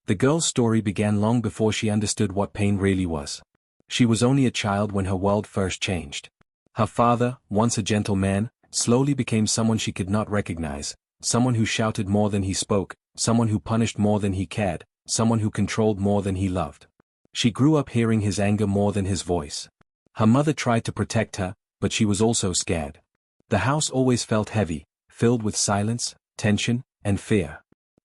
The girl's story began long before she understood what pain really was. She was only a child when her world first changed. Her father, once a gentle man, slowly became someone she could not recognize, someone who shouted more than he spoke, someone who punished more than he cared, someone who controlled more than he loved. She grew up hearing his anger more than his voice. Her mother tried to protect her, but she was also scared. The house always felt heavy, filled with silence, tension, and fear.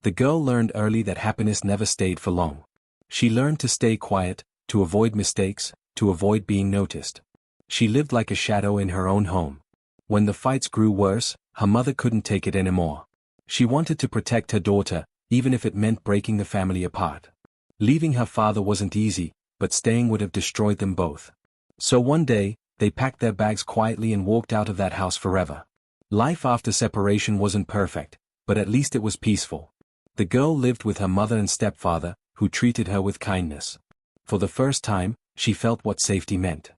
The girl learned early that happiness never stayed for long. She learned to stay quiet, to avoid mistakes, to avoid being noticed. She lived like a shadow in her own home. When the fights grew worse, her mother couldn't take it anymore. She wanted to protect her daughter, even if it meant breaking the family apart. Leaving her father wasn't easy, but staying would have destroyed them both. So one day, they packed their bags quietly and walked out of that house forever. Life after separation wasn't perfect, but at least it was peaceful. The girl lived with her mother and stepfather, who treated her with kindness. For the first time, she felt what safety meant.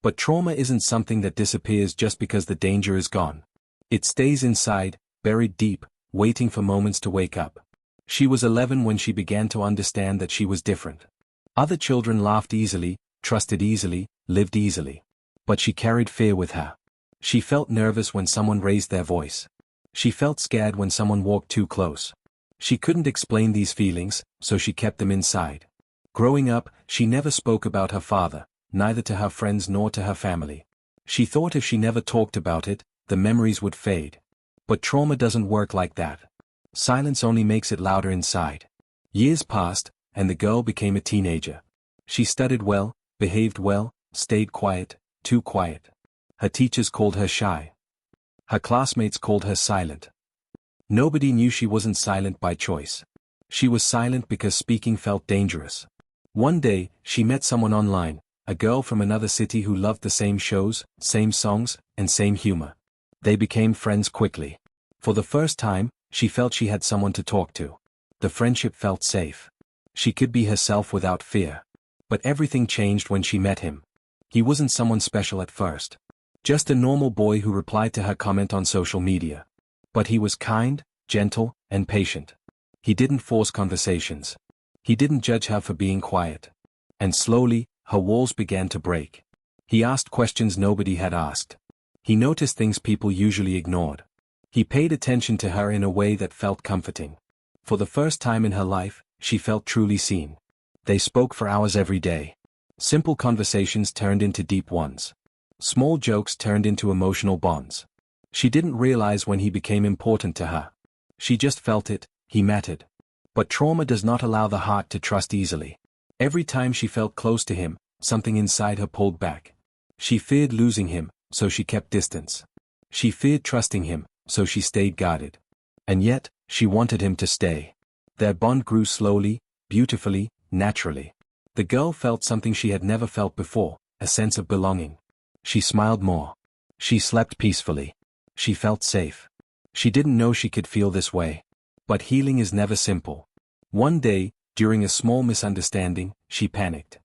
But trauma isn't something that disappears just because the danger is gone. It stays inside, buried deep, waiting for moments to wake up. She was 11 when she began to understand that she was different. Other children laughed easily, trusted easily, lived easily. But she carried fear with her. She felt nervous when someone raised their voice. She felt scared when someone walked too close. She couldn't explain these feelings, so she kept them inside. Growing up, she never spoke about her father, neither to her friends nor to her family. She thought if she never talked about it, the memories would fade. But trauma doesn't work like that. Silence only makes it louder inside. Years passed, and the girl became a teenager. She studied well, behaved well, stayed quiet, too quiet. Her teachers called her shy. Her classmates called her silent. Nobody knew she wasn't silent by choice. She was silent because speaking felt dangerous. One day, she met someone online, a girl from another city who loved the same shows, same songs, and same humor. They became friends quickly. For the first time, she felt she had someone to talk to. The friendship felt safe. She could be herself without fear. But everything changed when she met him. He wasn't someone special at first. Just a normal boy who replied to her comment on social media. But he was kind, gentle, and patient. He didn't force conversations. He didn't judge her for being quiet. And slowly, her walls began to break. He asked questions nobody had asked. He noticed things people usually ignored. He paid attention to her in a way that felt comforting. For the first time in her life, she felt truly seen. They spoke for hours every day. Simple conversations turned into deep ones. Small jokes turned into emotional bonds. She didn't realize when he became important to her. She just felt it, he mattered. But trauma does not allow the heart to trust easily. Every time she felt close to him, something inside her pulled back. She feared losing him, so she kept distance. She feared trusting him, so she stayed guarded. And yet, she wanted him to stay. Their bond grew slowly, beautifully, naturally. The girl felt something she had never felt before, a sense of belonging. She smiled more. She slept peacefully. She felt safe. She didn't know she could feel this way. But healing is never simple. One day, during a small misunderstanding, she panicked.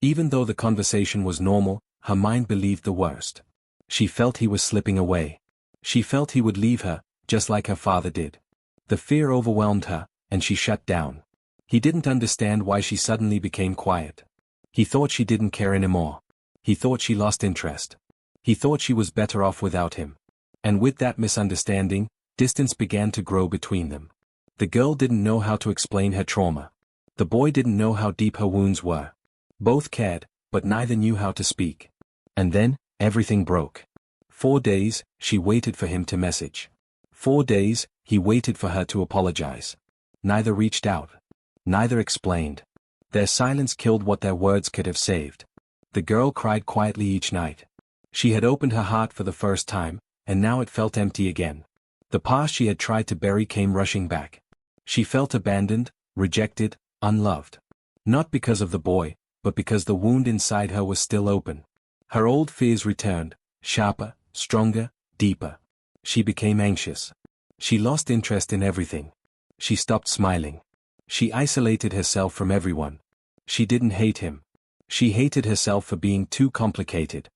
Even though the conversation was normal, her mind believed the worst. She felt he was slipping away. She felt he would leave her, just like her father did. The fear overwhelmed her, and she shut down. He didn't understand why she suddenly became quiet. He thought she didn't care anymore. He thought she lost interest. He thought she was better off without him. And with that misunderstanding, distance began to grow between them. The girl didn't know how to explain her trauma. The boy didn't know how deep her wounds were. Both cared, but neither knew how to speak. And then, everything broke. 4 days, she waited for him to message. 4 days, he waited for her to apologize. Neither reached out. Neither explained. Their silence killed what their words could have saved. The girl cried quietly each night. She had opened her heart for the first time, and now it felt empty again. The past she had tried to bury came rushing back. She felt abandoned, rejected, unloved. Not because of the boy, but because the wound inside her was still open. Her old fears returned, sharper, stronger, deeper. She became anxious. She lost interest in everything. She stopped smiling. She isolated herself from everyone. She didn't hate him. She hated herself for being too complicated.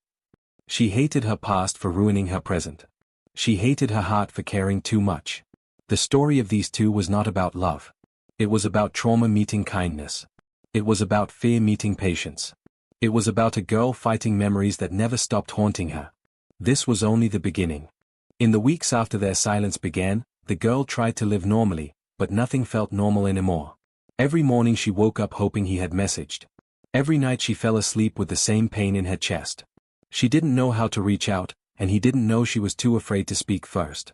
She hated her past for ruining her present. She hated her heart for caring too much. The story of these two was not about love. It was about trauma meeting kindness. It was about fear meeting patience. It was about a girl fighting memories that never stopped haunting her. This was only the beginning. In the weeks after their silence began, the girl tried to live normally, but nothing felt normal anymore. Every morning she woke up hoping he had messaged. Every night she fell asleep with the same pain in her chest. She didn't know how to reach out, and he didn't know she was too afraid to speak first.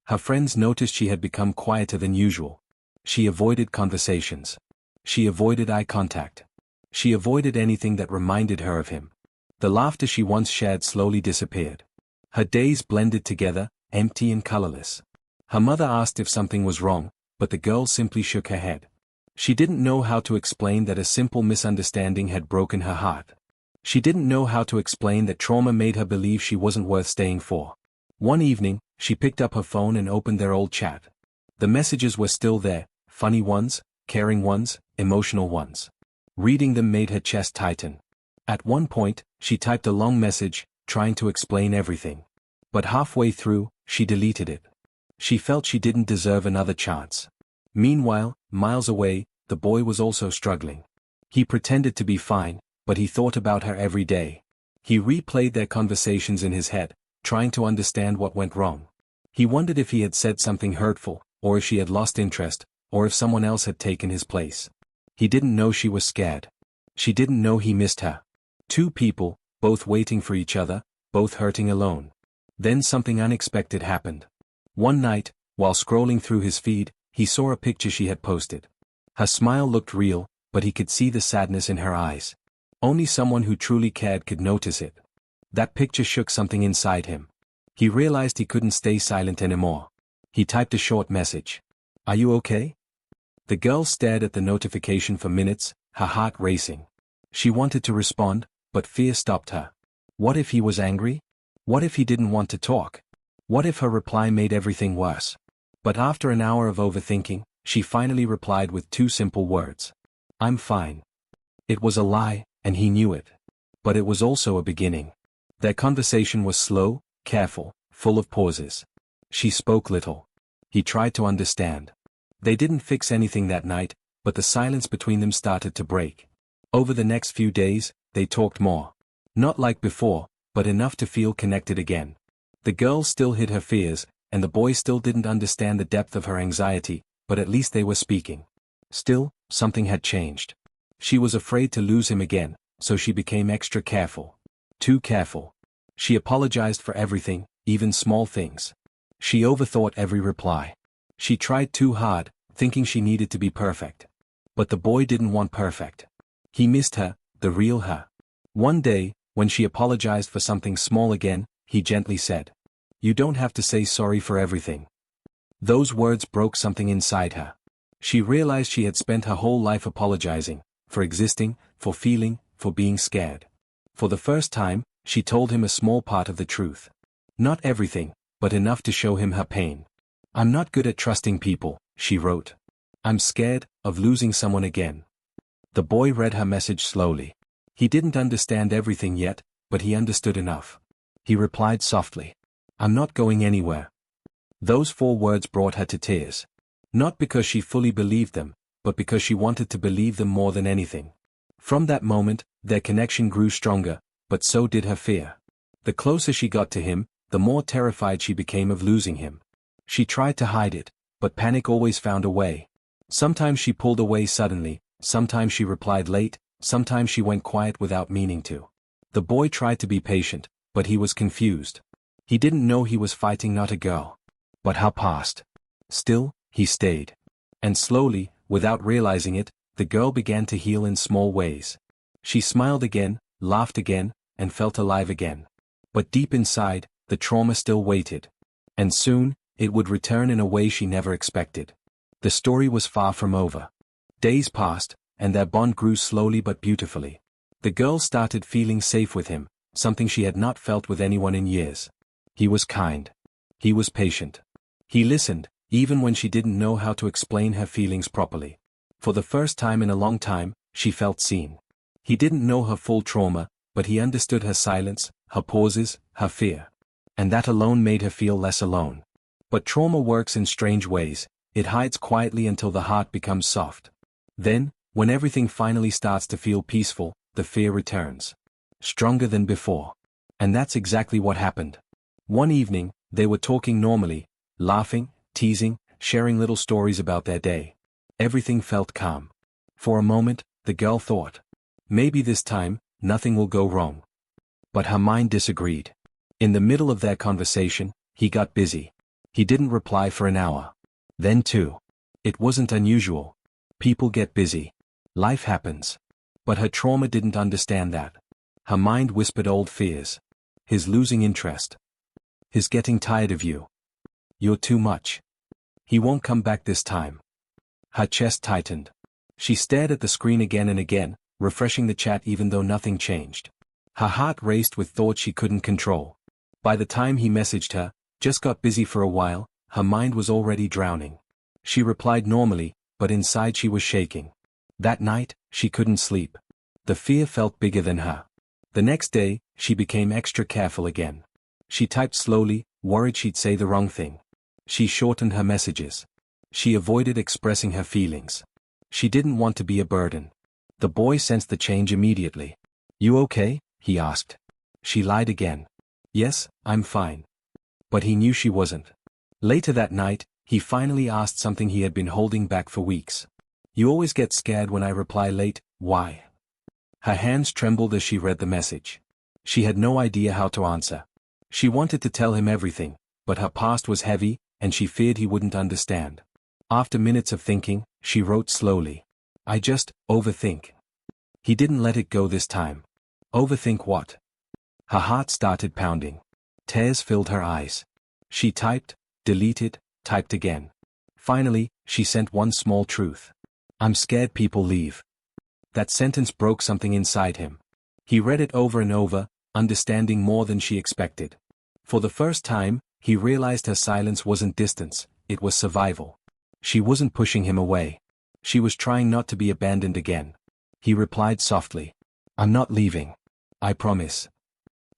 Her friends noticed she had become quieter than usual. She avoided conversations. She avoided eye contact. She avoided anything that reminded her of him. The laughter she once shared slowly disappeared. Her days blended together, empty and colorless. Her mother asked if something was wrong, but the girl simply shook her head. She didn't know how to explain that a simple misunderstanding had broken her heart. She didn't know how to explain that trauma made her believe she wasn't worth staying for. One evening, she picked up her phone and opened their old chat. The messages were still there, funny ones, caring ones, emotional ones. Reading them made her chest tighten. At one point, she typed a long message, trying to explain everything. But halfway through, she deleted it. She felt she didn't deserve another chance. Meanwhile, miles away, the boy was also struggling. He pretended to be fine, but he thought about her every day. He replayed their conversations in his head, trying to understand what went wrong. He wondered if he had said something hurtful, or if she had lost interest, or if someone else had taken his place. He didn't know she was scared. She didn't know he missed her. Two people, both waiting for each other, both hurting alone. Then something unexpected happened. One night, while scrolling through his feed, he saw a picture she had posted. Her smile looked real, but he could see the sadness in her eyes. Only someone who truly cared could notice it. That picture shook something inside him. He realized he couldn't stay silent anymore. He typed a short message. "Are you okay?" The girl stared at the notification for minutes, her heart racing. She wanted to respond, but fear stopped her. What if he was angry? What if he didn't want to talk? What if her reply made everything worse? But after an hour of overthinking, she finally replied with two simple words. "I'm fine." It was a lie, and he knew it. But it was also a beginning. Their conversation was slow, careful, full of pauses. She spoke little. He tried to understand. They didn't fix anything that night, but the silence between them started to break. Over the next few days, they talked more. Not like before, but enough to feel connected again. The girl still hid her fears, and the boy still didn't understand the depth of her anxiety, but at least they were speaking. Still, something had changed. She was afraid to lose him again, so she became extra careful. Too careful. She apologized for everything, even small things. She overthought every reply. She tried too hard, thinking she needed to be perfect. But the boy didn't want perfect. He missed her, the real her. One day, when she apologized for something small again, he gently said, "You don't have to say sorry for everything." Those words broke something inside her. She realized she had spent her whole life apologizing, for existing, for feeling, for being scared. For the first time, she told him a small part of the truth. Not everything, but enough to show him her pain. "I'm not good at trusting people," she wrote. "I'm scared of losing someone again." The boy read her message slowly. He didn't understand everything yet, but he understood enough. He replied softly, "I'm not going anywhere." Those 4 words brought her to tears. Not because she fully believed them, but because she wanted to believe them more than anything. From that moment, their connection grew stronger, but so did her fear. The closer she got to him, the more terrified she became of losing him. She tried to hide it, but panic always found a way. Sometimes she pulled away suddenly, sometimes she replied late, sometimes she went quiet without meaning to. The boy tried to be patient, but he was confused. He didn't know he was fighting not a girl, but her past. Still, he stayed. And slowly, without realizing it, the girl began to heal in small ways. She smiled again, laughed again, and felt alive again. But deep inside, the trauma still waited. And soon, it would return in a way she never expected. The story was far from over. Days passed, and their bond grew slowly but beautifully. The girl started feeling safe with him, something she had not felt with anyone in years. He was kind. He was patient. He listened, even when she didn't know how to explain her feelings properly. For the first time in a long time, she felt seen. He didn't know her full trauma, but he understood her silence, her pauses, her fear. And that alone made her feel less alone. But trauma works in strange ways. It hides quietly until the heart becomes soft. Then, when everything finally starts to feel peaceful, the fear returns. Stronger than before. And that's exactly what happened. One evening, they were talking normally, laughing, teasing, sharing little stories about their day. Everything felt calm. For a moment, the girl thought, maybe this time, nothing will go wrong. But her mind disagreed. In the middle of their conversation, he got busy. He didn't reply for an hour. Then two. It wasn't unusual. People get busy. Life happens. But her trauma didn't understand that. Her mind whispered old fears. His losing interest. His getting tired of you. You're too much. He won't come back this time. Her chest tightened. She stared at the screen again and again, refreshing the chat even though nothing changed. Her heart raced with thoughts she couldn't control. By the time he messaged her, just got busy for a while, her mind was already drowning. She replied normally, but inside she was shaking. That night, she couldn't sleep. The fear felt bigger than her. The next day, she became extra careful again. She typed slowly, worried she'd say the wrong thing. She shortened her messages. She avoided expressing her feelings. She didn't want to be a burden. The boy sensed the change immediately. "You okay?" he asked. She lied again. "Yes, I'm fine." But he knew she wasn't. Later that night, he finally asked something he had been holding back for weeks. "You always get scared when I reply late, why?" Her hands trembled as she read the message. She had no idea how to answer. She wanted to tell him everything, but her past was heavy, and she feared he wouldn't understand. After minutes of thinking, she wrote slowly. "I just overthink." He didn't let it go this time. Overthink what? Her heart started pounding. Tears filled her eyes. She typed, deleted, typed again. Finally, she sent one small truth. "I'm scared people leave." That sentence broke something inside him. He read it over and over, understanding more than she expected. For the first time, he realized her silence wasn't distance, it was survival. She wasn't pushing him away. She was trying not to be abandoned again. He replied softly. "I'm not leaving. I promise."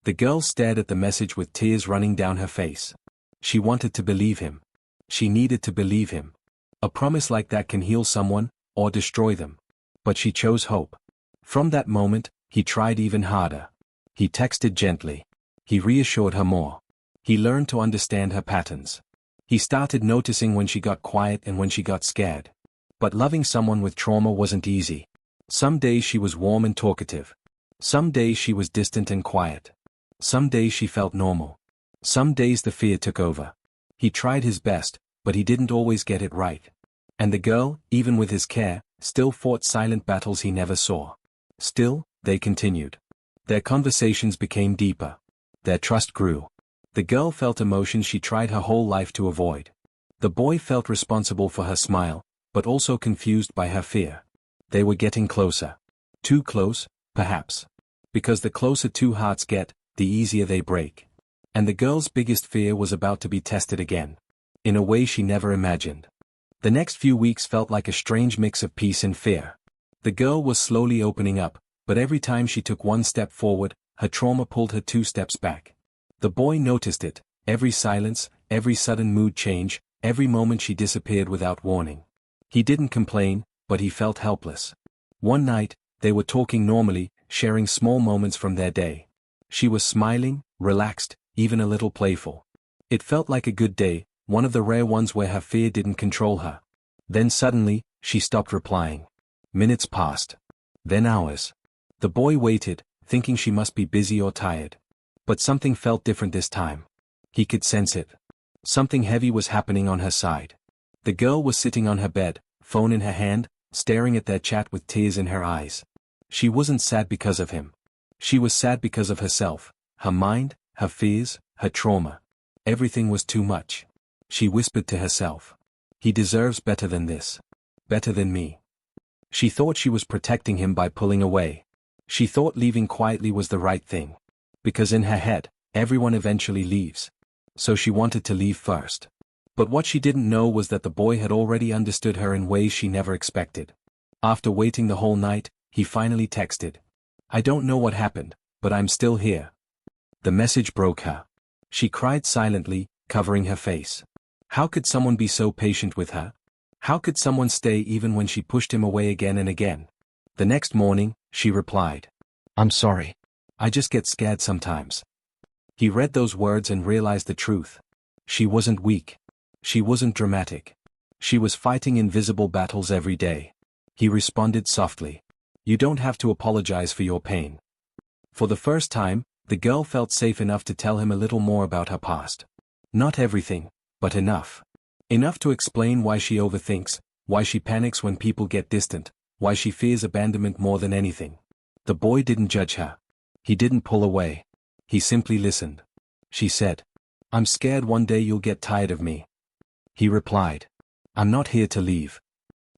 The girl stared at the message with tears running down her face. She wanted to believe him. She needed to believe him. A promise like that can heal someone, or destroy them. But she chose hope. From that moment, he tried even harder. He texted gently. He reassured her more. He learned to understand her patterns. He started noticing when she got quiet and when she got scared. But loving someone with trauma wasn't easy. Some days she was warm and talkative. Some days she was distant and quiet. Some days she felt normal. Some days the fear took over. He tried his best, but he didn't always get it right. And the girl, even with his care, still fought silent battles he never saw. Still, they continued. Their conversations became deeper. Their trust grew. The girl felt emotions she tried her whole life to avoid. The boy felt responsible for her smile, but also confused by her fear. They were getting closer. Too close, perhaps. Because the closer two hearts get, the easier they break. And the girl's biggest fear was about to be tested again. In a way she never imagined. The next few weeks felt like a strange mix of peace and fear. The girl was slowly opening up, but every time she took one step forward, her trauma pulled her 2 steps back. The boy noticed it, every silence, every sudden mood change, every moment she disappeared without warning. He didn't complain, but he felt helpless. One night, they were talking normally, sharing small moments from their day. She was smiling, relaxed, even a little playful. It felt like a good day, one of the rare ones where her fear didn't control her. Then suddenly, she stopped replying. Minutes passed. Then hours. The boy waited, thinking she must be busy or tired. But something felt different this time. He could sense it. Something heavy was happening on her side. The girl was sitting on her bed, phone in her hand, staring at their chat with tears in her eyes. She wasn't sad because of him. She was sad because of herself, her mind, her fears, her trauma. Everything was too much. She whispered to herself. He deserves better than this. Better than me. She thought she was protecting him by pulling away. She thought leaving quietly was the right thing. Because in her head, everyone eventually leaves. So she wanted to leave first. But what she didn't know was that the boy had already understood her in ways she never expected. After waiting the whole night, he finally texted. "I don't know what happened, but I'm still here." The message broke her. She cried silently, covering her face. How could someone be so patient with her? How could someone stay even when she pushed him away again and again? The next morning, she replied, "I'm sorry. I just get scared sometimes." He read those words and realized the truth. She wasn't weak. She wasn't dramatic. She was fighting invisible battles every day. He responded softly, "You don't have to apologize for your pain." For the first time, the girl felt safe enough to tell him a little more about her past. Not everything, but enough. Enough to explain why she overthinks, why she panics when people get distant, why she fears abandonment more than anything. The boy didn't judge her. He didn't pull away. He simply listened. She said, "I'm scared one day you'll get tired of me." He replied, "I'm not here to leave."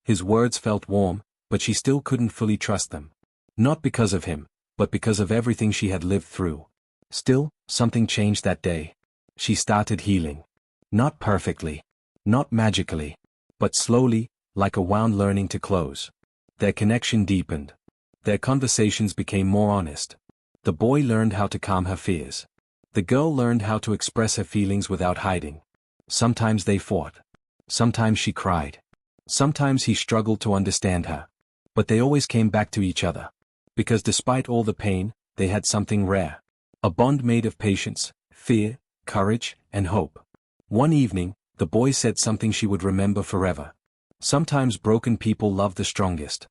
His words felt warm, but she still couldn't fully trust them. Not because of him, but because of everything she had lived through. Still, something changed that day. She started healing. Not perfectly. Not magically. But slowly, like a wound learning to close. Their connection deepened. Their conversations became more honest. The boy learned how to calm her fears. The girl learned how to express her feelings without hiding. Sometimes they fought. Sometimes she cried. Sometimes he struggled to understand her. But they always came back to each other. Because despite all the pain, they had something rare. A bond made of patience, fear, courage, and hope. One evening, the boy said something she would remember forever. Sometimes broken people love the strongest.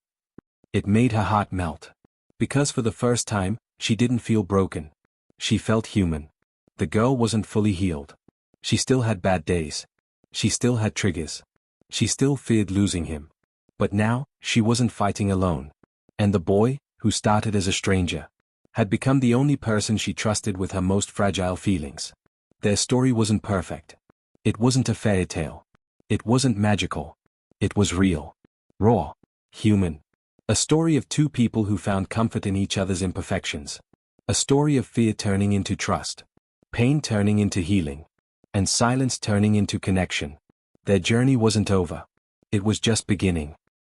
It made her heart melt. Because for the first time, she didn't feel broken. She felt human. The girl wasn't fully healed. She still had bad days. She still had triggers. She still feared losing him. But now, she wasn't fighting alone. And the boy, who started as a stranger, had become the only person she trusted with her most fragile feelings. Their story wasn't perfect. It wasn't a fairy tale. It wasn't magical. It was real. Raw. Human. A story of two people who found comfort in each other's imperfections. A story of fear turning into trust. Pain turning into healing. And silence turning into connection. Their journey wasn't over. It was just beginning.